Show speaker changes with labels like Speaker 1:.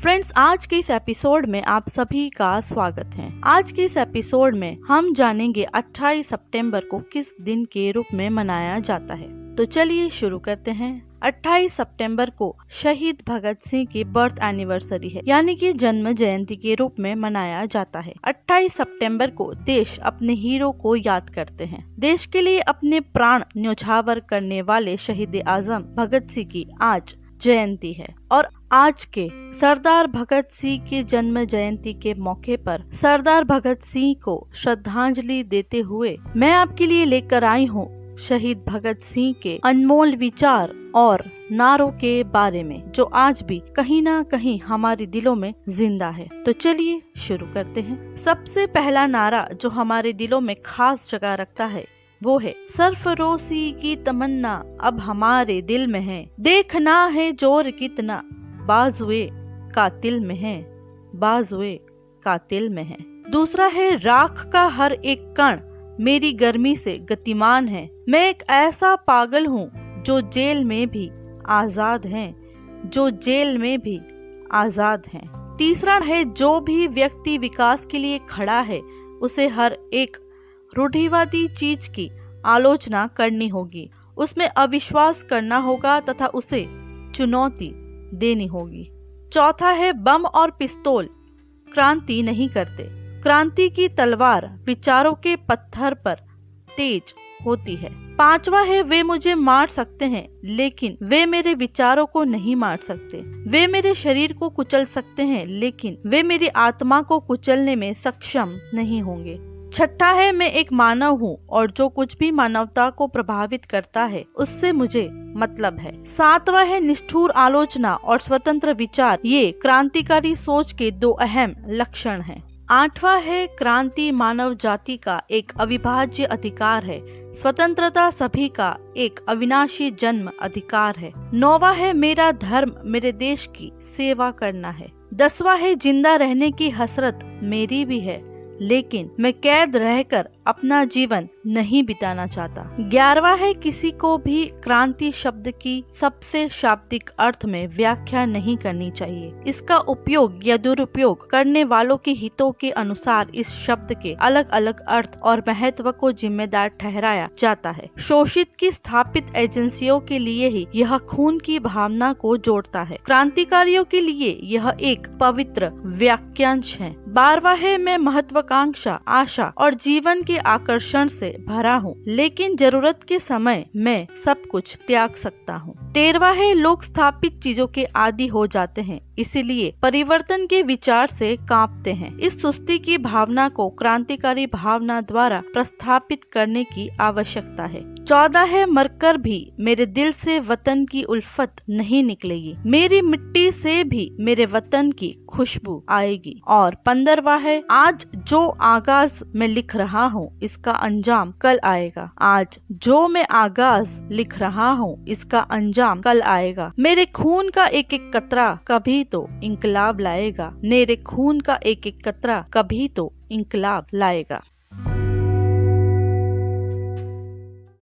Speaker 1: Friends, आज के इस एपिसोड में आप सभी का स्वागत है। आज के इस एपिसोड में हम जानेंगे 28 सितंबर को किस दिन के रूप में मनाया जाता है। तो चलिए शुरू करते हैं। 28 सितंबर को शहीद भगत सिंह की बर्थ एनिवर्सरी है, यानी कि जन्म जयंती के रूप में मनाया जाता है। 28 सितंबर को देश अपने हीरो को याद करते हैं। देश के लिए अपने प्राण न्यौछावर करने वाले शहीद आजम भगत सिंह की आज जयंती है और आज के सरदार भगत सिंह के जन्म जयंती के मौके पर सरदार भगत सिंह को श्रद्धांजलि देते हुए मैं आपके लिए लेकर आई हूँ शहीद भगत सिंह के अनमोल विचार और नारों के बारे में, जो आज भी कहीं ना कहीं हमारे दिलों में जिंदा है। तो चलिए शुरू करते हैं। सबसे पहला नारा जो हमारे दिलों में खास जगह रखता है वो है, सरफरोशी की तमन्ना अब हमारे दिल में है, देखना है जोर कितना बाजुए कातिल में है, बाजुए कातिल में है। दूसरा है, राख का हर एक कण मेरी गर्मी से गतिमान है, मैं एक ऐसा पागल हूँ जो जेल में भी आजाद है, जो जेल में भी आजाद है। तीसरा है, जो भी व्यक्ति विकास के लिए खड़ा है उसे हर एक रूढ़िवादी चीज की आलोचना करनी होगी, उसमें अविश्वास करना होगा तथा उसे चुनौती देनी होगी। चौथा है, बम और पिस्तौल क्रांति नहीं करते, क्रांति की तलवार विचारों के पत्थर पर तेज होती है। पांचवा है, वे मुझे मार सकते हैं लेकिन वे मेरे विचारों को नहीं मार सकते, वे मेरे शरीर को कुचल सकते हैं लेकिन वे मेरी आत्मा को कुचलने में सक्षम नहीं होंगे। छठा है, मैं एक मानव हूँ और जो कुछ भी मानवता को प्रभावित करता है उससे मुझे मतलब है। सातवां है, निष्ठुर आलोचना और स्वतंत्र विचार ये क्रांतिकारी सोच के दो अहम लक्षण हैं। आठवां है, क्रांति मानव जाति का एक अविभाज्य अधिकार है, स्वतंत्रता सभी का एक अविनाशी जन्म अधिकार है। नौवां है, मेरा धर्म मेरे देश की सेवा करना है। 10वां है, जिंदा रहने की हसरत मेरी भी है लेकिन मैं कैद रहकर अपना जीवन नहीं बिताना चाहता। 11वां है, किसी को भी क्रांति शब्द की सबसे शाब्दिक अर्थ में व्याख्या नहीं करनी चाहिए, इसका उपयोग या दुरुपयोग करने वालों के हितों के अनुसार इस शब्द के अलग अलग अर्थ और महत्व को जिम्मेदार ठहराया जाता है। शोषित की स्थापित एजेंसियों के लिए ही यह खून की भावना को जोड़ता है, क्रांतिकारियों के लिए यह एक पवित्र वाक्यांश है। 12वां है, मैं महत्वाकांक्षा, आशा और जीवन के आकर्षण से भरा हूँ लेकिन जरूरत के समय मैं सब कुछ त्याग सकता हूँ। 13वां है, लोग स्थापित चीजों के आदी हो जाते हैं इसीलिए परिवर्तन के विचार से कांपते हैं, इस सुस्ती की भावना को क्रांतिकारी भावना द्वारा प्रस्थापित करने की आवश्यकता है। 14 है, मरकर भी मेरे दिल से वतन की उल्फत नहीं निकलेगी, मेरी मिट्टी से भी मेरे वतन की खुशबू आएगी। और 15वां है, आज जो आगाज मैं लिख रहा हूँ इसका अंजाम कल आएगा, आज जो मैं आगाज लिख रहा हूँ इसका अंजाम कल आएगा, मेरे खून का एक एक कतरा कभी तो इंकलाब लाएगा, मेरे खून का एक एक कतरा कभी तो इंकलाब लाएगा।